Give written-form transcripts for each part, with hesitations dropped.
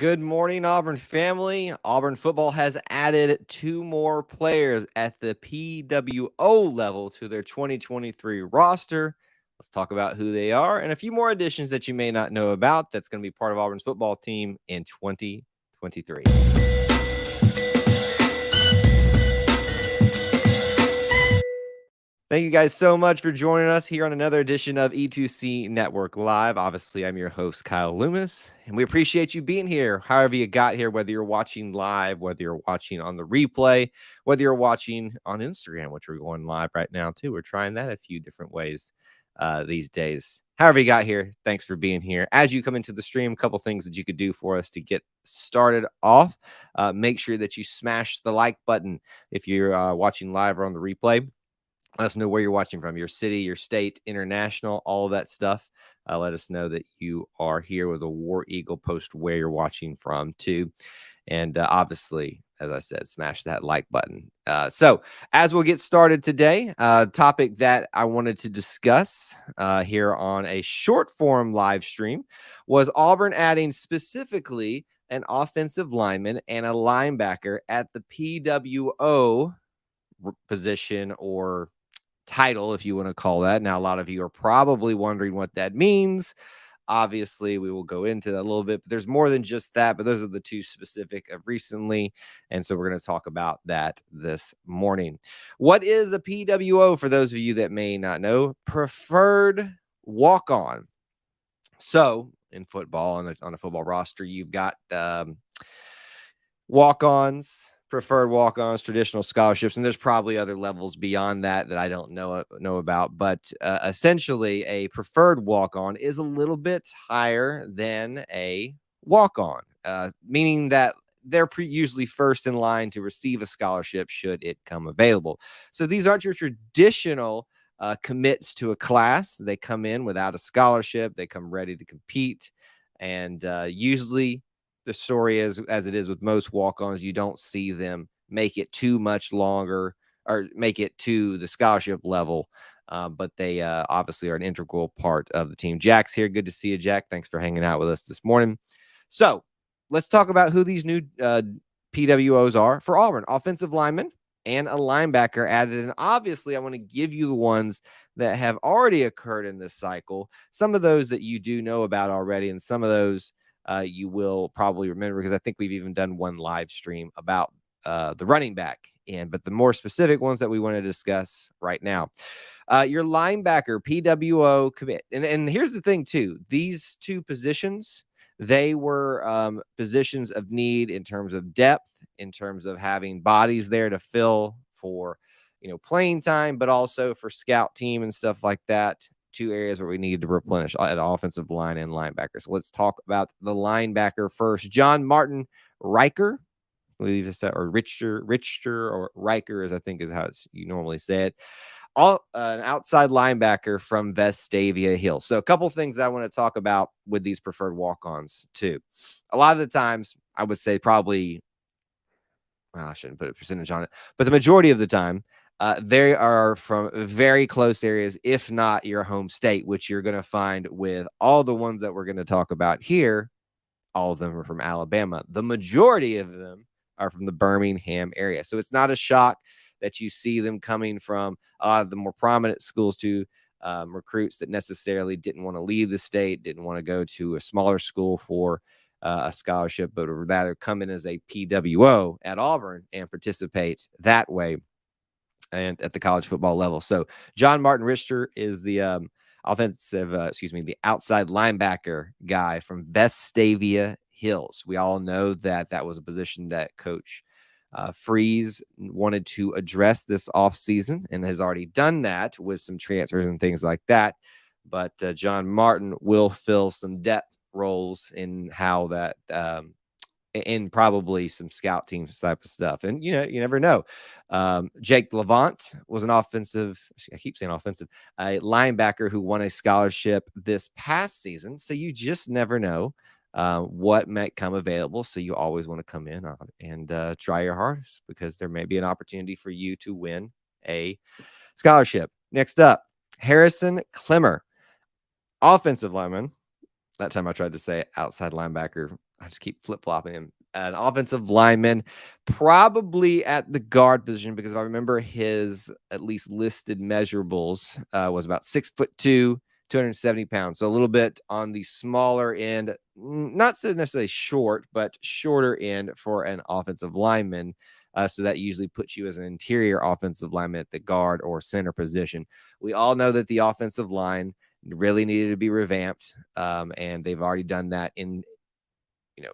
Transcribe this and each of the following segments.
Good morning, Auburn family. Auburn football has added 2 more players at the PWO level to their 2023 roster. Let's talk about who they are and a few more additions that you may not know about that's going to be part of Auburn's football team in 2023. Thank you guys so much for joining us here on another edition of E2C Network Live. Obviously, I'm your host, Kyle Loomis, and we appreciate you being here. However you got here, whether you're watching live, whether you're watching on the replay, whether you're watching on Instagram, which we're going live right now too. We're trying that a few different ways these days. However you got here, thanks for being here. As you come into the stream, a couple things that you could do for us to get started off. Make sure that you smash the like button if you're watching live or on the replay. Let us know where you're watching from, your city, your state, international, all of that stuff. Let us know that you are here with a War Eagle. Post where you're watching from, too. And obviously, as I said, smash that like button. So as we'll get started today, topic that I wanted to discuss here on a short form live stream was Auburn adding specifically an offensive lineman and a linebacker at the PWO position or title, if you want to call that. Now, a lot of you are probably wondering what that means. Obviously, we will go into that a little bit, but there's more than just that. But those are the two specific of recently. And so we're going to talk about that this morning. What is a PWO for those of you that may not know? Preferred walk-on. So in football, on a football roster, you've got walk-ons, preferred walk-ons, traditional scholarships, and there's probably other levels beyond that I don't know about. But essentially, a preferred walk-on is a little bit higher than a walk-on, meaning that they're usually first in line to receive a scholarship should it come available. So these aren't your traditional commits to a class. They come in without a scholarship. They come ready to compete, and usually the story is, as it is with most walk-ons, you don't see them make it too much longer or make it to the scholarship level. But they obviously are an integral part of the team. Jack's here. Good to see you, Jack. Thanks for hanging out with us this morning. So let's talk about who these new PWOs are for Auburn. Offensive lineman and a linebacker added. And obviously, I want to give you the ones that have already occurred in this cycle. Some of those that you do know about already, and some of those you will probably remember because I think we've even done one live stream about the running back. But the more specific ones that we want to discuss right now, your linebacker PWO commit. And here's the thing too, these two positions, they were positions of need in terms of depth, in terms of having bodies there to fill for, playing time, but also for scout team and stuff like that. Two areas where we need to replenish at offensive line and linebacker. So let's talk about the linebacker first. John Martin Riker, I believe it's or Richter or Riker, as I think is how you normally say it. An outside linebacker from Vestavia Hills. So a couple things I want to talk about with these preferred walk-ons too. A lot of the times, I would say probably, well, I shouldn't put a percentage on it, but the majority of the time, they are from very close areas, if not your home state, which you're going to find with all the ones that we're going to talk about here. All of them are from Alabama. The majority of them are from the Birmingham area. So it's not a shock that you see them coming from the more prominent schools to recruits that necessarily didn't want to leave the state, didn't want to go to a smaller school for a scholarship, but would rather come in as a PWO at Auburn and participate that way and at the college football level. So John Martin Richter is the the outside linebacker guy from Vestavia Hills. We all know that was a position that Coach Freeze wanted to address this offseason and has already done that with some transfers and things like that. But John Martin will fill some depth roles in how that and probably some scout team type of stuff. And, you never know. Jake Levant was a linebacker who won a scholarship this past season. So you just never know what might come available. So you always want to come in and try your hardest because there may be an opportunity for you to win a scholarship. Next up, Harrison Clemmer, offensive lineman That time I tried to say outside linebacker. I just keep flip-flopping him. An offensive lineman, probably at the guard position, because if I remember his at least listed measurables was about 6'2", 270 pounds. So a little bit on the smaller end, not so necessarily short, but shorter end for an offensive lineman. So that usually puts you as an interior offensive lineman at the guard or center position. We all know that the offensive line really needed to be revamped, and they've already done that in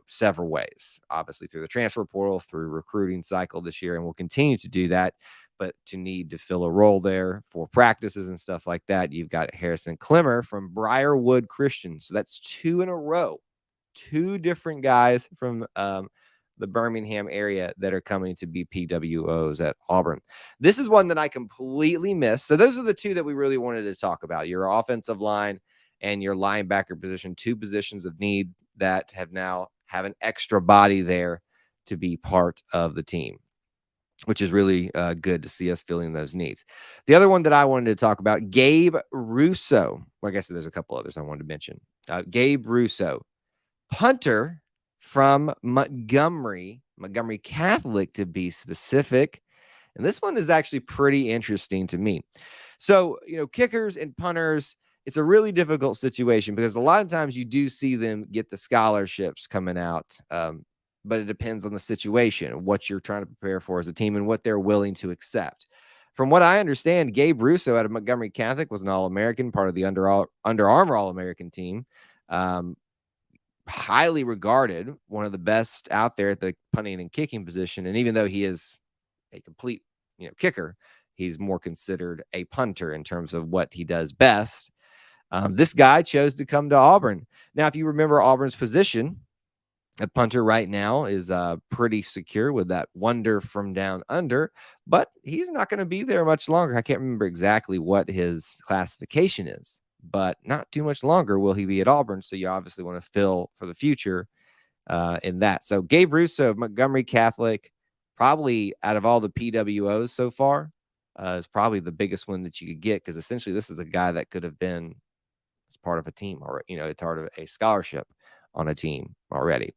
several ways, obviously through the transfer portal, through recruiting cycle this year, and will continue to do that. But to need to fill a role there for practices and stuff like that, you've got Harrison Clemmer from Briarwood Christian. So that's 2 in a row, 2 different guys from the Birmingham area that are coming to be PWOs at Auburn. This is one that I completely missed. So those are the 2 that we really wanted to talk about: your offensive line and your linebacker position, 2 positions of need that have an extra body there to be part of the team, which is really good to see us filling those needs. The other one that I wanted to talk about, Gabe Russo. Like I said, there's a couple others I wanted to mention. Gabe Russo, punter from Montgomery Catholic to be specific. And this one is actually pretty interesting to me. So, kickers and punters, it's a really difficult situation because a lot of times you do see them get the scholarships coming out. But it depends on the situation, what you're trying to prepare for as a team and what they're willing to accept. From what I understand, Gabe Russo out of Montgomery Catholic was an All-American, part of the Under Armour All-American team. Highly regarded, one of the best out there at the punting and kicking position. And even though he is a complete kicker, he's more considered a punter in terms of what he does best. This guy chose to come to Auburn. Now, if you remember Auburn's position, a punter right now is pretty secure with that wonder from down under, but he's not going to be there much longer. I can't remember exactly what his classification is, but not too much longer will he be at Auburn. So you obviously want to fill for the future in that. So Gabe Russo of Montgomery Catholic, probably out of all the PWOs so far, is probably the biggest one that you could get, because essentially this is a guy that could have been as part of a team, or part of a scholarship on a team already.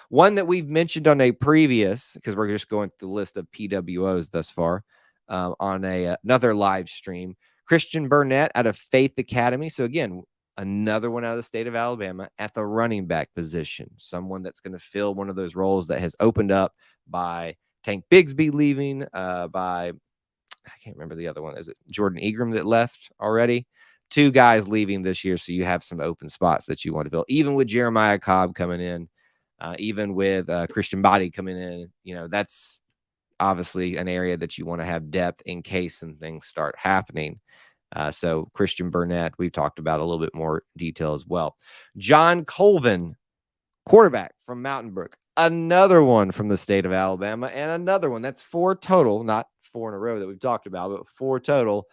One that we've mentioned on a previous, because we're just going through the list of PWOs thus far, on another live stream, Christian Burnett out of Faith Academy. So again, another one out of the state of Alabama at the running back position, someone that's going to fill one of those roles that has opened up by Tank Bigsby leaving, by, I can't remember the other one. Is it Jordan Egram that left already? 2 guys leaving this year, so you have some open spots that you want to fill. Even with Jeremiah Cobb coming in, even with Christian Body coming in, that's obviously an area that you want to have depth in case some things start happening. So Christian Burnett, we've talked about a little bit more detail as well. John Colvin, quarterback from Mountain Brook, another one from the state of Alabama, and another one. That's 4 total, not 4 in a row that we've talked about, but 4 total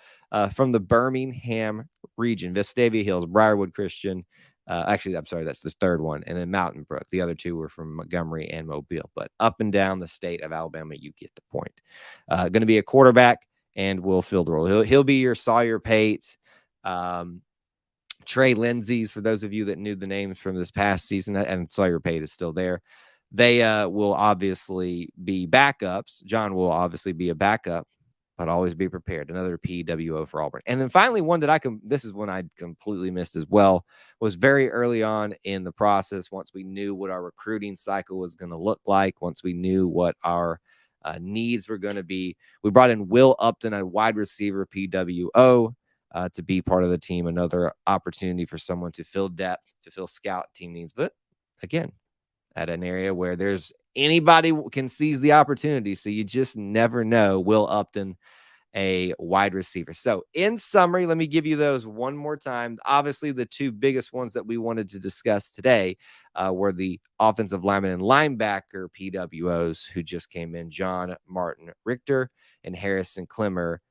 from the Birmingham region, Vestavia Hills, Briarwood Christian. Actually, I'm sorry, that's the 3rd one, and then Mountain Brook. The other 2 were from Montgomery and Mobile, but up and down the state of Alabama, you get the point. Going to be a quarterback and will fill the role. He'll be your Sawyer Pate, Trey Lindsay's, for those of you that knew the names from this past season, and Sawyer Pate is still there. They will obviously be backups. John will obviously be a backup, but always be prepared. Another PWO for Auburn. And then finally, one that this is one I completely missed as well, was very early on in the process. Once we knew what our recruiting cycle was going to look like, once we knew what our needs were going to be, we brought in Will Upton, a wide receiver PWO, to be part of the team. Another opportunity for someone to fill depth, to fill scout team needs. But again, at an area where there's anybody can seize the opportunity. So you just never know. Will Upton, a wide receiver. So in summary, let me give you those one more time. Obviously, the 2 biggest ones that we wanted to discuss today were the offensive lineman and linebacker PWOs who just came in, John Martin Richter and Harrison Clemmer,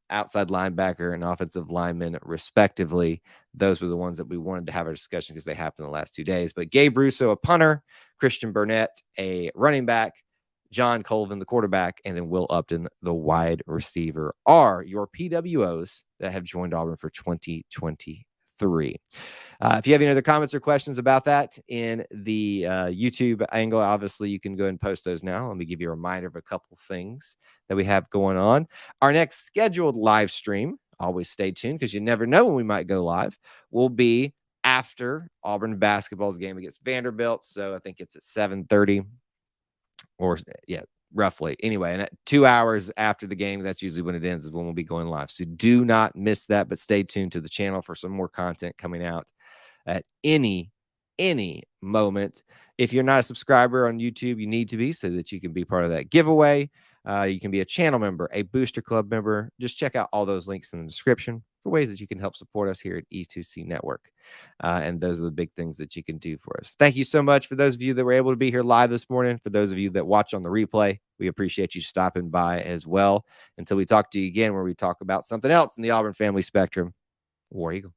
outside linebacker and offensive lineman, respectively. Those were the ones that we wanted to have a discussion because they happened in the last 2 days. But Gabe Russo, a punter, Christian Burnett, a running back, John Colvin, the quarterback, and then Will Upton, the wide receiver, are your PWOs that have joined Auburn for 2023. 3. If you have any other comments or questions about that in the YouTube angle, obviously you can go and post those now. Let me give you a reminder of a couple things that we have going on. Our next scheduled live stream, always stay tuned because you never know when we might go live, will be after Auburn basketball's game against Vanderbilt. So I think it's at 7:30 or roughly. Anyway, and at 2 hours after the game, that's usually when it ends, is when we'll be going live. So do not miss that, but stay tuned to the channel for some more content coming out at any moment. If you're not a subscriber on YouTube, you need to be, so that you can be part of that giveaway. You can be a channel member, a Booster Club member. Just check out all those links in the description for ways that you can help support us here at E2C Network. And those are the big things that you can do for us. Thank you so much for those of you that were able to be here live this morning. For those of you that watch on the replay, we appreciate you stopping by as well. Until we talk to you again, where we talk about something else in the Auburn family spectrum. War Eagle.